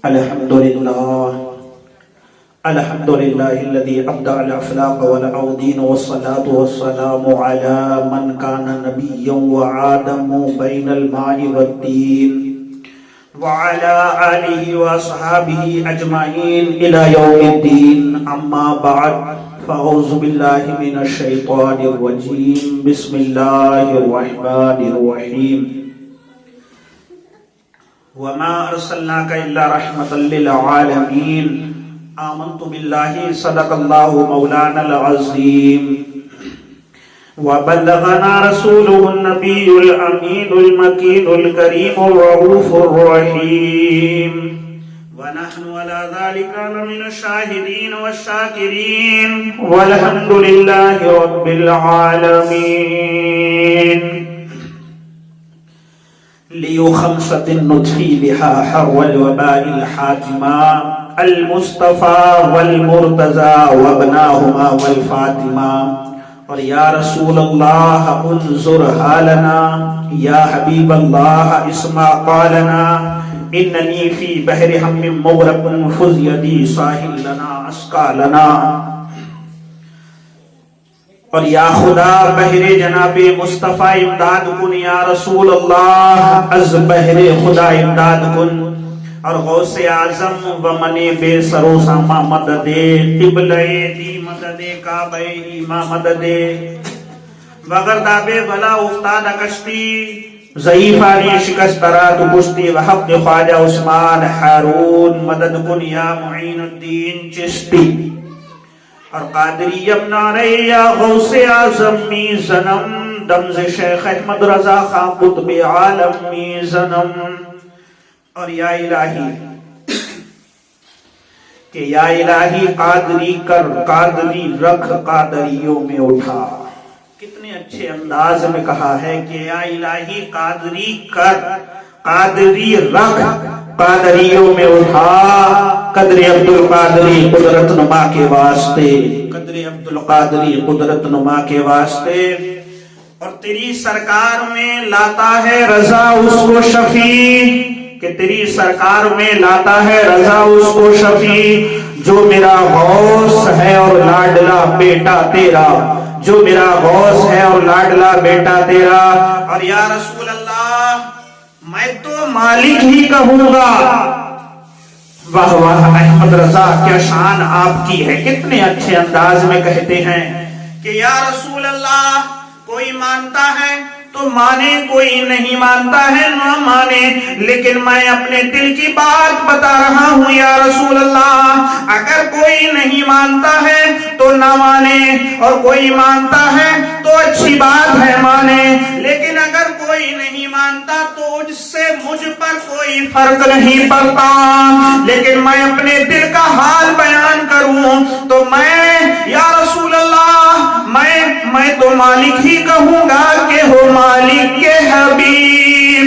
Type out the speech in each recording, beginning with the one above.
الحمد لله الذي أبدع الأخلاق والعودين والصلاة والسلام على من كان نبيا وآدم بين الماء والدين وعلى آله وأصحابه أجمعين إلى يوم الدين. أما بعد فأعوذ بالله من الشيطان الرجيم. بسم الله الرحمن الرحيم. وما أرسلناك إلا رحمة للعالمين. آمنت بالله صدق الله مولانا العظيم. وبلغنا رسوله النبي الأمين المكين الكريم الرؤوف الرحيم. ونحن على ذلك لمن الشاهدين والشاكرين والحمد لله رب العالمين. ليو خمسة ندفي بها حر الوباء الحاتمة المصطفى والمرتضى وابناهما والفاطمة. اور یا رسول اللہ انظر حالنا، یا حبیب اللہ اسمع قالنا، اننی فی بحر ہم مغرق فز یدی ساحل لنا اسقا لنا. اور یا خدا بحر جناب مصطفیٰ امداد کن، یا رسول اللہ از بحر خدا امداد کن. اور غوث اعظم و من بے سرو ساما مدد، قبلہ دی مدد، کعبہ ایما مدد. وغرداب بلا افتاد کشتی، ضعیفانی شکست رات کشتی. وحق خواجہ عثمان ہارون مدد کن یا معین الدین چشتی. اور قادری یمنارے یا غوث اعظم می زنم، دمز شیخ احمد رضا خان قطب عالم می زنم. اور یا الہی کہ یا الہی قادری کر، قادری رکھ، قادریوں میں اٹھا. کتنے اچھے انداز میں کہا ہے کہ یا الہی قادری کر، قادری رکھ، قادریوں میں اٹھا. قدر عبدالقادری قدرت نما کے واسطے، قدر عبدالقادری قدرت نما کے واسطے. اور تیری سرکار میں لاتا ہے رضا اس کو شفیع، کہ تیری سرکار میں لاتا ہے رضا اس کو شفیع. جو میرا غوث ہے اور لاڈلا بیٹا تیرا، جو میرا غوث ہے اور لاڈلا بیٹا تیرا. اور یا رسول اللہ میں تو مالک ہی کہوں گا. واہ واہ احمد رضا کیا شان آپ کی ہے، کتنے اچھے انداز میں کہتے ہیں کہ یا رسول اللہ کوئی مانتا ہے تو مانے، کوئی نہیں مانتا ہے نہ مانے، لیکن میں اپنے دل کی بات بتا رہا ہوں یا رسول اللہ. اگر کوئی نہیں مانتا ہے تو نہ مانے، اور کوئی مانتا ہے تو اچھی بات ہے مانے، لیکن اگر کوئی نہیں مانتا تو اس سے مجھ پر کوئی فرق نہیں پڑتا. لیکن میں اپنے دل کا حال بیان کروں تو میں یا رسول اللہ میں تو مالک ہی کہوں گا کہ ہو مالک کے حبیب.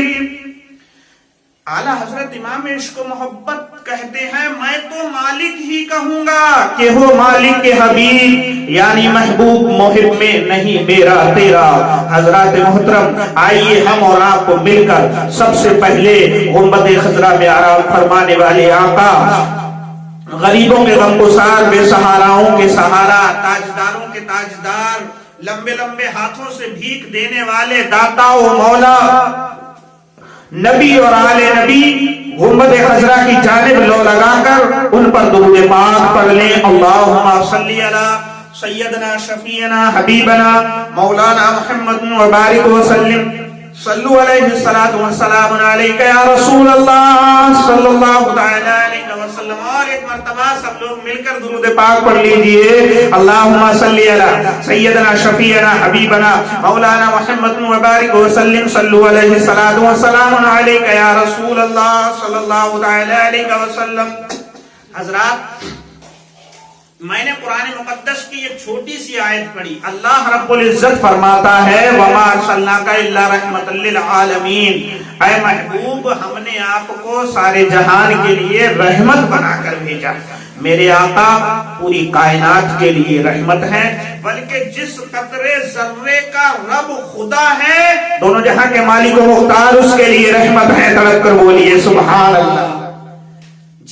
اعلیٰ حضرت امام عشق و محبت کہتے ہیں میں تو مالک ہی کہوں گا کہ ہو مالک کے حبیب، یعنی محبوب محب میں نہیں میرا تیرا. حضرات محترم آئیے ہم اور آپ کو مل کر سب سے پہلے غنبد خضرا میں آرام فرمانے والے آقا، غریبوں کے غمگسار، بے سہاراؤں کے سہارا، تاجداروں کے تاجدار، لمبے لمبے ہاتھوں سے بھیک دینے والے داتا و مولا، نبی اور آل نبی غنبد خضرا کی جانب لو لگا کر ان پر درود پاک پڑھ لیں. اللہم صلی علی سیدنا شفیعنا حبیبنا مولانا محمد وبارک وسلم. صلو علیہ الصلاۃ والسلام علیک یا رسول اللہ صلی اللہ علیہ وسلم. اور ایک مرتبہ سب لوگ مل کر درود پاک پڑھ لیجئے. اللہم صلی علی سیدنا شفیعنا حبیبنا مولانا محمد وبارک وسلم. صلو علیہ الصلاۃ والسلام علیک یا رسول اللہ صلی اللہ علیہ وسلم. حضرات میں نے قرآن مقدس کی ایک چھوٹی سی آیت پڑھی. اللہ رب العزت فرماتا ہے وَمَا أَرْسَلْنَاكَ إِلَّا رَحْمَةً لِّلْعَالَمِينَ. اے محبوب ہم نے آپ کو سارے جہان کے لیے رحمت بنا کر بھیجا. میرے آقا پوری کائنات کے لیے رحمت ہے، بلکہ جس قطرے ذرے کا رب خدا ہے، دونوں جہاں کے مالک و مختار، اس کے لیے رحمت ہے. تڑپ کر بولیے سبحان اللہ.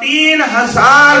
3000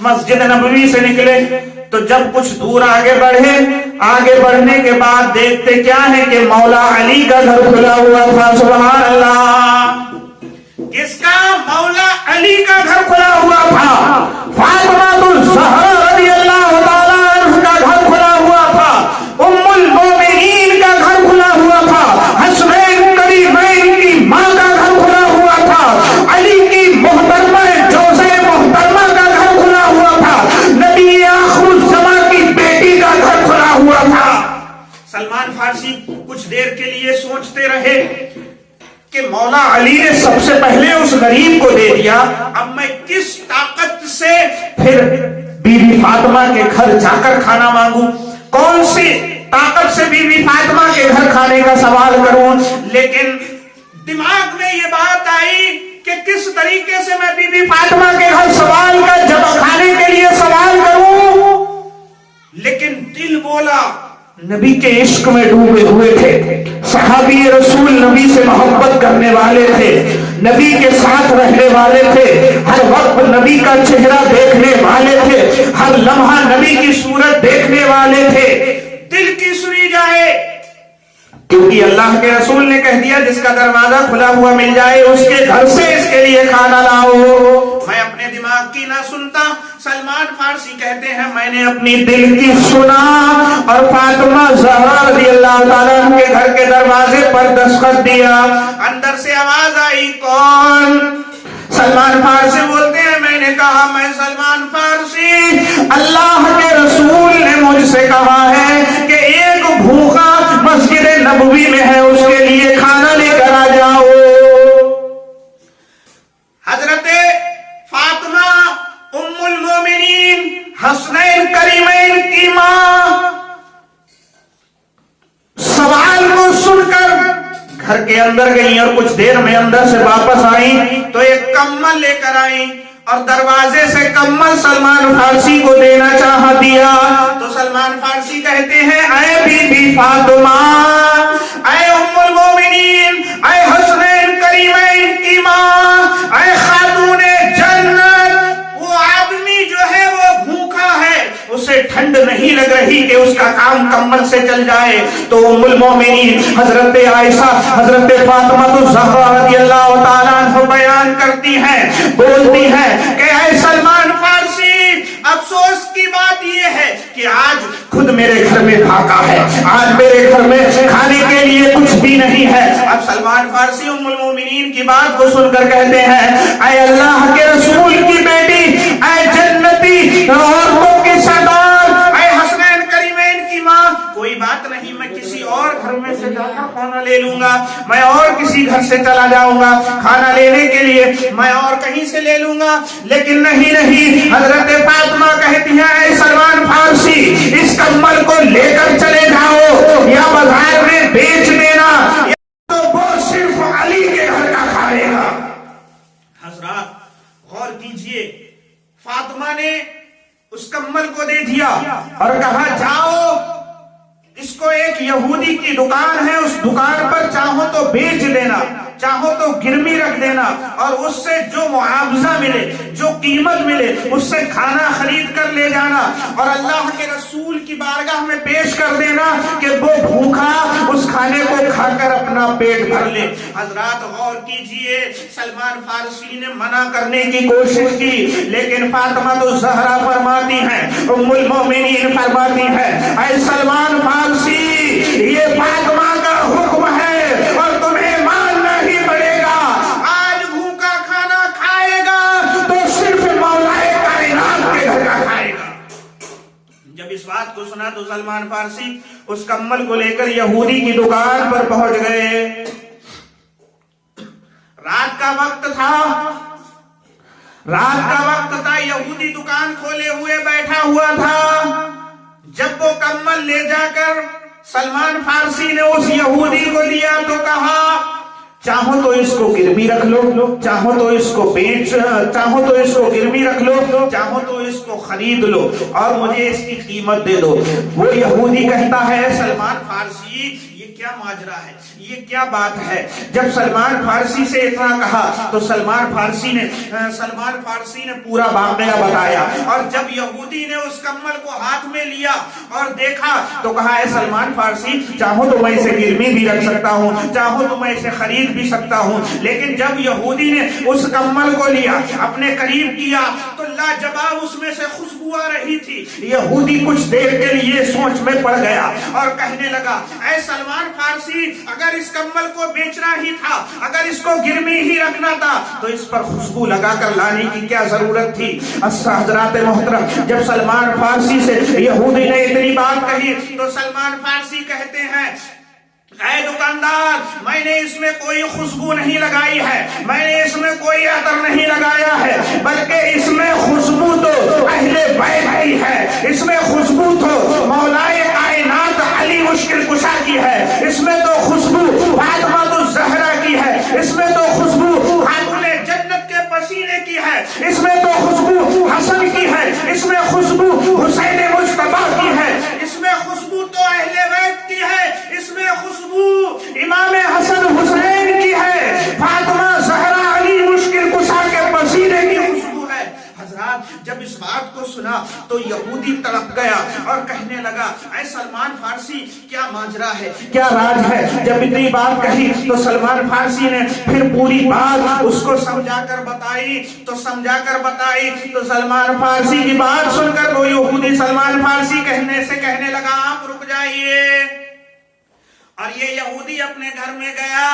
مسجد نبوی سے نکلے تو جب کچھ دور آگے بڑھنے کے بعد دیکھتے کیا ہے کہ مولا علی کا گھر کھلا ہوا تھا. سبحان اللہ. کس کا؟ مولا علی کا گھر کھلا ہوا تھا. فاطمہ الزہرا رضی اللہ تعالیٰ عنہ کا گھر کھلا ہوا تھا. ام المومنین کا گھر کھلا ہوا تھا. حسنین کریمین کی ماں کا گھر کھلا ہوا تھا. علی کی محترمہ جوزے محترمہ کا گھر کھلا ہوا تھا. نبی آخر الزمان کی بیٹی کا گھر کھلا ہوا تھا. سلمان فارسی کچھ دیر کے لیے سوچتے رہے کہ مولا علی نے سب سے پہلے اس غریب کو دے دیا، اب میں کس طاقت سے پھر بی بی فاطمہ کے گھر جا کر کھانا مانگوں، کون سی طاقت سے بی بی فاطمہ کے گھر کھانے کا سوال کروں. لیکن دماغ میں یہ بات آئی کہ کس طریقے سے میں بی بی فاطمہ کے گھر سوال کر جب کھانے کے لیے سوال کروں. لیکن دل بولا، نبی کے عشق میں ڈوبے ہوئے تھے، صحابی رسول نبی سے محبت کرنے والے تھے، نبی کے ساتھ رہنے والے تھے، ہر وقت نبی کا چہرہ دیکھنے والے تھے، ہر لمحہ نبی کی صورت دیکھنے والے تھے. دل کی سنی جائے، کیونکہ اللہ کے رسول نے کہہ دیا جس کا دروازہ کھلا ہوا مل جائے اس کے گھر سے اس کے لیے کھانا لاؤ. میں اپنے دماغ کی نہ سنتا. سلمان فارسی کہتے ہیں میں نے اپنی دل کی سنا اور فاطمہ زہرا رضی اللہ تعالیٰ عنہ کے گھر کے دروازے پر دستخط دیا. اندر سے آواز آئی، کون؟ سلمان فارسی بولتے ہیں میں نے کہا میں سلمان فارسی، اللہ کے رسول نے مجھ سے کہا ہے کہ ایک بھوکا مسجد نبوی میں ہے، اس کے لیے کھانا لے کر آ جاؤ. حضرت فاطمہ ام المومنین حسنین کریمین کی ماں سوال کو سن کر گھر کے اندر گئی اور کچھ دیر میں اندر سے واپس آئی تو ایک کمل لے کر آئی اور دروازے سے کمل سلمان فارسی کو دینا چاہ دیا. تو سلمان فارسی کہتے ہیں اے بی بی فاطمہ، اے ام المومنین، اے حسنین کریمین کی ماں، اے خاتون جنت، وہ آدمی جو ہے وہ بھوکا ہے، اسے ٹھنڈ نہیں لگ رہی کہ اس کا کام کمل سے چل جائے. تو ام المومنین حضرت عائشہ حضرت فاطمہ الزہرا رضی اللہ تعالیٰ عنہ بیان کرتی ہیں، بولتی ہیں کہ اے سلمان فارسی، افسوس کی بات یہ ہے کہ آج خود میرے گھر میں پھاکا ہے، آج میرے گھر میں کھانے کے لیے کچھ بھی نہیں ہے. اب سلمان فارسی ام المومنین کی بات کو سن کر کہتے ہیں اے اللہ کے رسول کی بیٹی، اے جنتی عورتوں کی سردار، اے حسنین کریمین کی ماں، کوئی بات نہیں، میں کسی اور گھر میں سے جا کر کھانا لے لوں گا، میں اور کسی گھر سے چلا جاؤں گا کھانا لینے کے لیے، میں اور کہیں سے لے لوں گا. لیکن نہیں، حضرت فاطمہ کہتی ہیں اے سلمان فارسی، اس کمل کو لے کر چلے جاؤ یا بازار میں بیچ دینا، یا تو وہ صرف علی کے گھر کا کھائے گا. حضرات غور کیجئے، فاطمہ نے اس کمل کو دے دیا اور کہا جاؤ، اس کو ایک یہودی کی دکان ہے، اس دکان پر چاہو تو بیچ دینا، چاہو تو گرمی رکھ دینا اور اس سے جو معاوضہ ملے، جو قیمت ملے، اس سے کھانا خرید کر لے جانا اور اللہ کے رسول کی بارگاہ میں پیش کر دینا کہ وہ بھوکا اس کھانے کو کھا کر اپنا پیٹ بھر لے. حضرات غور کیجئے، سلمان فارسی نے منع کرنے کی کوشش کی لیکن فاطمہ تو زہرا فرماتی ہیں، ام المومنین فرماتی ہیں اے سلمان فارسی، یہ فاطمہ کا حکم ہے اور تمہیں ماننا ہی پڑے گا. آج بھوکا کھانا کھائے گا تو صرف مولا کائنات کے گھر کا کھائے گا. جب اس بات کو سنا تو سلمان فارسی اس کمل کو لے کر یہودی کی دکان پر پہنچ گئے. رات کا وقت تھا، یہودی دکان کھولے ہوئے بیٹھا ہوا تھا. جب وہ کمل لے جا کر سلمان فارسی نے اس یہودی کو دیا تو کہا چاہو تو اس کو گرمی رکھ لو، چاہو تو اس کو بیچ، چاہو تو اس کو گرمی رکھ لو، چاہو تو اس کو خرید لو اور مجھے اس کی قیمت دے دو. وہ یہودی کہتا ہے سلمان فارسی، یہ یہ کیا ماجرا ہے، یہ کیا بات ہے؟ جب سلمان فارسی سے اتنا کہا تو سلمان فارسی نے پورا واقعہ بتایا، اور جب یہودی نے اس کمل کو ہاتھ میں لیا اور دیکھا تو کہا اے سلمان فارسی، چاہو تو میں اسے گرمی بھی رکھ سکتا ہوں، چاہو تو میں اسے خرید بھی سکتا ہوں، لیکن جب یہودی نے اس کمل کو لیا، اپنے قریب کیا تو لاجواب اس میں سے خوشبو آ رہی تھی۔ یہودی کچھ دیر کے لیے سوچ میں پڑ گیا اور کہنے لگا اے سلمان فارسی، اگر اس کمل کو بیچنا ہی تھا، اگر اس کو گرمی ہی رکھنا تھا تو اس پر خوشبو لگا کر لانے کی کیا ضرورت تھی؟ حضرات محترم، جب سلمان فارسی سے یہودی نے اتنی بات کہی تو سلمان فارسی کہتے ہیں اے دکاندار، میں نے اس میں کوئی خوشبو نہیں لگائی ہے، میں نے اس میں کوئی عطر نہیں لگایا ہے، بلکہ اس میں خوشبو تو اہل بیت کی ہے، اس میں خوشبو تو مولائے کائنات علی مشکل کشا کی ہے، اس میں تو خوشبو فاطمہ الزہرا کی ہے، اس میں تو خوشبو خاتون جنت کے پسینے کی ہے، اس میں تو خوشبو حسن کی ہے، اس میں خوشبو حسین مجتبیٰ کی ہے، اس میں خوشبو تو اہل بیت کی ہے، اس میں خوشبو امام حسن حسین کی ہے، فاطمہ زہرا علی مشکل کشا کے پسینے کی خوشبو ہے۔ حضرات جب اس بات کو سنا تو یہودی تڑپ گیا اور کہنے لگا اے سلمان فارسی، کیا ماجرا ہے، کیا راز ہے؟ جب اتنی بات کہی تو سلمان فارسی نے پھر پوری بات اس کو سمجھا کر بتائی تو سلمان فارسی کی بات سن کر وہ یہودی سلمان فارسی کہنے لگا آپ رک جائیے، اور یہ یہودی اپنے گھر میں گیا۔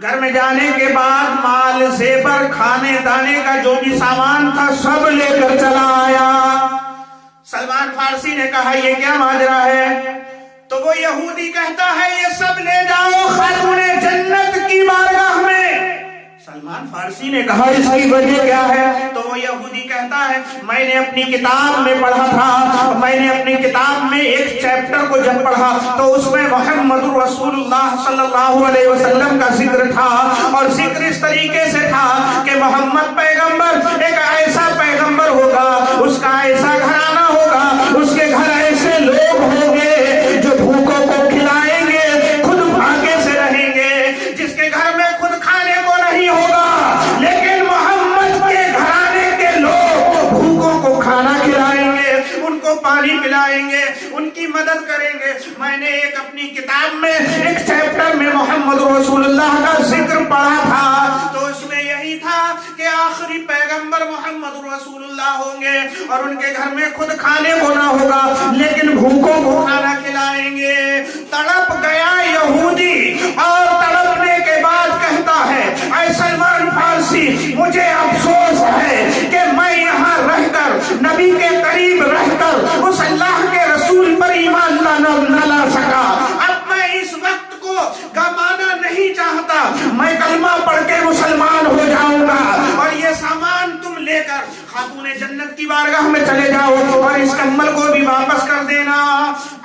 گھر میں جانے کے بعد مال زیور کھانے دانے کا جو بھی سامان تھا سب لے کر چلا آیا۔ سلمان فارسی نے کہا یہ کیا ماجرا ہے؟ تو وہ یہودی کہتا ہے یہ سب لے جاؤ خاتون جنت کی بارگاہ میں۔ سلمان فارسی نے کہا اس کی وجہ کیا ہے؟ تو وہ یہودی کہتا ہے میں نے اپنی کتاب میں پڑھا تھا، میں نے اپنی کتاب میں ایک چیپٹر کو جب پڑھا تو اس میں محمد رسول اللہ صلی اللہ علیہ وسلم کا ذکر تھا، اور ذکر اس طریقے سے تھا کہ محمد پیغمبر ایک ایسا پیغمبر ہوگا، اس کا ایسا گھرانہ ہوگا، اس کے گھر ایسے لوگ ہوں گے جو بھوکوں کو کھلائیں گے، خود بھاگے سے رہیں گے، جس کے گھر میں خود کھانے کو نہیں ہوگا، لیکن محمد کے گھرانے کے لوگ بھوکوں کو کھانا کھلائیں گے، ان کو پانی پلائیں گے، ان کی مدد کریں گے۔ میں نے ایک اپنی کتاب میں ایک چیپٹر میں محمد رسول اللہ کا ذکر پڑھا تھا، تو اس میں یہی تھا کہ آخری پیغمبر محمد رسول اللہ ہوں گے اور ان کے گھر میں خود کھانے کو نہ ہوگا لیکن بھوکوں کو کھانا کھلائیں گے۔ تڑپ گیا یہودی، اور تڑپنے کے بعد کہتا ہے اے سلمان فارسی، مجھے افسوس ہے کہ میں یہاں رہ کر نبی کے قریب رہ کر اس اللہ کے رسول پر ایمان نہ لا سکا، اب میں اس وقت کو گمانا نہیں چاہتا، میں کلمہ پڑھ کے مسلمان ہو جاؤں گا، اور یہ سامان تم لے کر خاتون جنت کی بارگاہ میں چلے جاؤ اور اس کمل کو بھی واپس کر دینا۔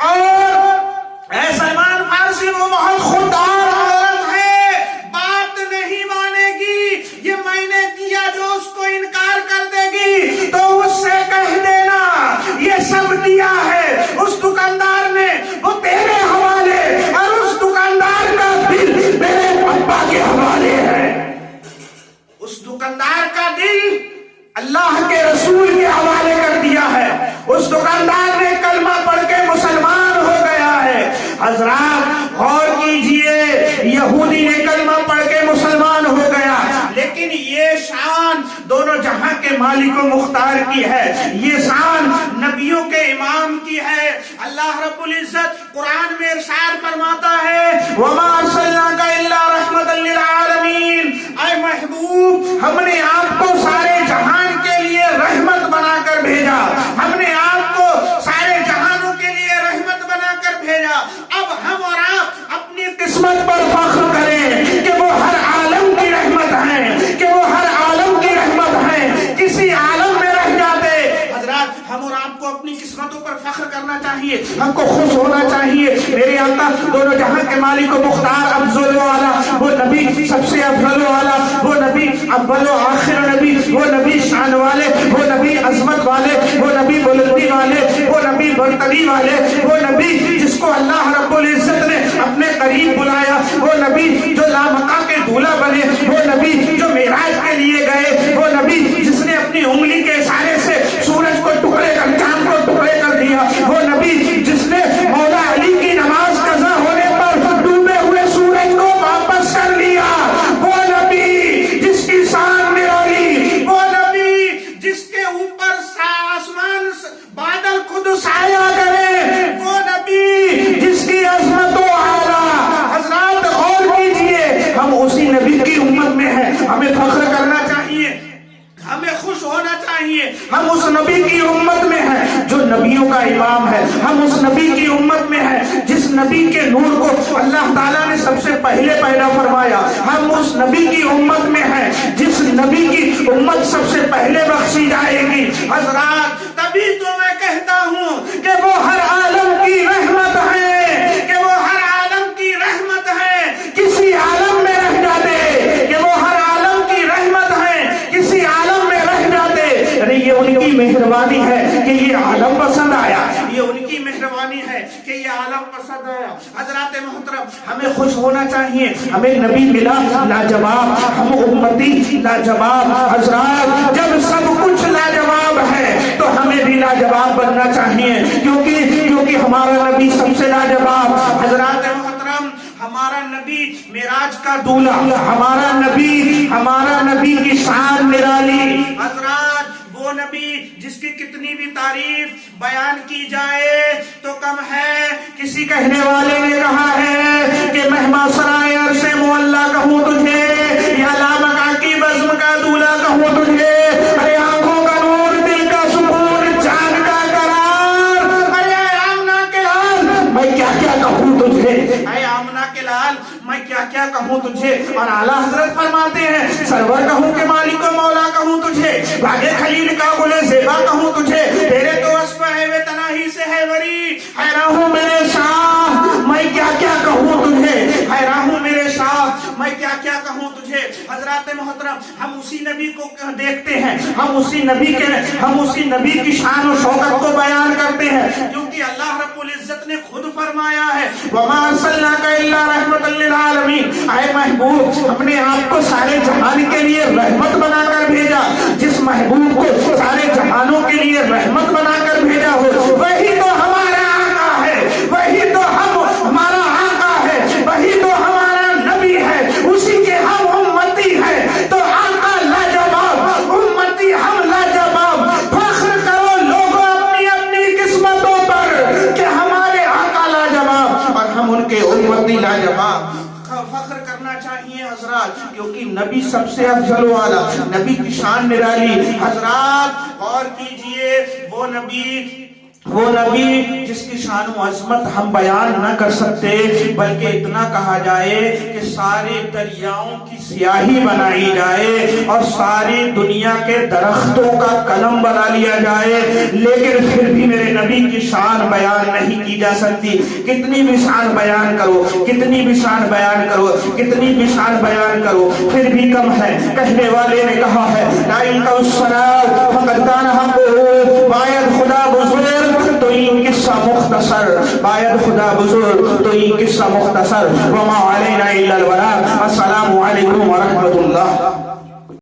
اور اے سلمان فارسی، وہ بہت خوددار عورت ہے، بات نہیں مانے گی، یہ میں نے دیا جو اس کو انکار کر دے گی تو اس سے کہہ دینا یہ سب دیا ہے اس دکاندار نے، وہ تیرے حوالے، اور اس دکاندار کا دل میرے پپا کے حوالے ہے، اس دکاندار کا دل اللہ کے رسول کے حوالے کر دیا ہے، اس دکاندار نے کلمہ پڑھ کے مسلمان ہو گیا ہے۔ حضرات غور کیجئے، یہودی نے کلمہ پڑھ کے مسلمان ہو گیا، لیکن یہ شان دونوں جہاں کے مالک و مختار کی ہے، یہ شان نبیوں کے امام کی ہے۔ اللہ رب العزت قرآن میں ارشاد فرماتا ہے وَمَا أَرْسَلْنَاكَ إِلَّا رَحْمَةً لِّلْعَالَمِينَ، اے محبوب ہم نے آپ کو سارے جہان کے لیے رحمت بنا کر بھیجا، ہم نے آپ کو سارے جہانوں کے لیے رحمت بنا کر بھیجا۔ اب ہم اور آپ اپنی قسمت پر فخر کریں کہ وہ ہر عالم کی رحمت ہے، کہ وہ ہر عالم کی رحمت ہے، کسی عالم میں رہ جاتے۔ حضرات ہم اور آپ کو اپنی قسمتوں پر فخر کرنا چاہیے، ہم کو خوش ہونا چاہیے۔ میرے آقا دونوں جہاں کے مالک و مختار، افضل و اعلیٰ، وہ نبی سب سے افضل و اعلیٰ، وہ نبی اول و آخر نبی، وہ نبی شان والے، وہ نبی عظمت والے، وہ نبی بلندی والے، وہ نبی برتری والے، وہ نبی جس کو اللہ رب العزت نے اپنے قریب بلایا، وہ نبی جو لامکہ کے دولہا بنے، وہ نبی جو معراج کے لیے گئے، وہ نبی جس نے اپنی انگلی کے اشارے سے سورج کو ٹکڑے کر، چاند کو ٹکڑے کر دیا، وہ نبی جس نے مولا علی کی نماز قضا ہونے پر ڈوبے ہوئے سورج کو واپس کر لیا، وہ نبی جس کی شان نرالی، وہ نبی جس کے اوپر آسمان بادل خود سایہ کرے، وہ نبی جس کی عظمت و اعلیٰ۔ حضرات غور کیجئے، ہم اسی نبی کی امت میں ہیں، ہمیں فخر کرنا چاہیے، ہمیں خوش ہونا چاہیے، ہم اس نبی کی امت میں ہیں جو نبیوں کا امام ہے، ہم اس نبی کی امت میں ہیں جس نبی کے نور کو اللہ تعالیٰ نے سب سے پہلے پیدا فرمایا، ہم اس نبی کی امت میں ہیں جس نبی کی امت سب سے پہلے بخشی جائے گی۔ حضرات تبھی تو میں کہتا ہوں کہ وہ ہر عالم کی رحمت ہے، کہ وہ ہر عالم کی رحمت ہے، کسی عالم میں رہ جاتے، کہ وہ ہر عالم کی رحمت ہے، کسی عالم میں رہ جاتے، یہ ان کی مہربانی ہے کہ یہ عالم پسند آیا، یہ ان کی مہربانی ہے کہ یہ عالم پسند آیا۔ حضرات محترم ہمیں خوش ہونا چاہیے، ہمیں نبی ملا لاجواب، ہم امتی لاجواب۔ حضرات جب سب کچھ لاجواب ہے تو ہمیں بھی لاجواب بننا چاہیے، کیونکہ ہمارا نبی سب سے لاجواب۔ حضرات محترم ہمارا نبی معراج کا دولہا، ہمارا نبی کی شان نرالی۔ حضرات وہ نبی جس کی کتنی بھی تعریف بیان کی جائے تو کم ہے۔ کسی کہنے والے نے کہا ہے کہ مہما سرائے عرش معلا کہوں تجھے، یا لامکہ کی بزم کا دولہا کہوں تجھے، ارے آنکھوں کا نور، دل کا سکون، جان کا قرار، ارے آمنہ کے لال میں کیا کیا کہوں تجھے، اے آمنہ کے لال میں کیا کیا کہوں تجھے۔ اور اعلیٰ حضرت فرماتے ہیں سرور کہوں کہ مالک و مولا کہوں تجھے، باغ خلیل کا گل زیبا کہوں تجھے، تیرے تو وصف ہے وہ تنہی سے ہے وری، حیران ہوں میرے شاہ میں کیا کیا کہوں تجھے، حیران ہوں میرے شاہ میں کیا کیا کہوں تجھے۔ حضرات محترم ہم اسی نبی کو دیکھتے ہیں، ہم اسی نبی کی شان و شوکت کو بیان کرتے ہیں، کیونکہ اللہ رب العزت نے خود فرمایا ہے وَمَا أَرْسَلْنَاكَ إِلَّا رَحْمَةً لِّلْعَالَمِينَ، اے محبوب ہم نے آپ کو سارے جہان کے لیے رحمت بنا کر بھیجا، جس محبوب کو سارے جہانوں کے لیے رحمت بنا کر بھیجا ہو وہی تو ہمارا آقا ہے، وہی تو ہمارا آقا ہے، وہی تو ہمارا نبی ہے، اسی کے ہم امتی ہیں، تو آقا لاجواب، امتی ہم لاجواب۔ فخر کرو لوگوں اپنی اپنی قسمتوں پر کہ ہمارے آقا لاجواب اور ہم ان کے امتی لاجواب۔ فخر کرنا چاہیے حضرات، کیونکہ نبی سب سے افضل و اعلیٰ، نبی کی شان نرالی۔ حضرات غور کیجئے، وہ نبی جس کی شان و عظمت ہم بیان نہ کر سکتے، بلکہ اتنا کہا جائے کہ سارے دریاؤں کی سیاہی بنائی جائے اور ساری دنیا کے درختوں کا قلم بنا لیا جائے، لیکن پھر بھی میرے نبی کی شان بیان نہیں کی جا سکتی۔ کتنی بھی شان بیان کرو، کتنی بھی شان بیان کرو، کتنی بھی شان بیان کرو، پھر بھی کم ہے۔ کہنے والے نے کہا ہے لا ينقص الصلاة فقد كان حقه، باید خدا بزرگ تو یہ قصہ مختصر، باید خدا بزرگ تو یہ قصہ مختصر۔ وما علینا الا البلاغ۔ السلام علیکم ورحمۃ اللہ۔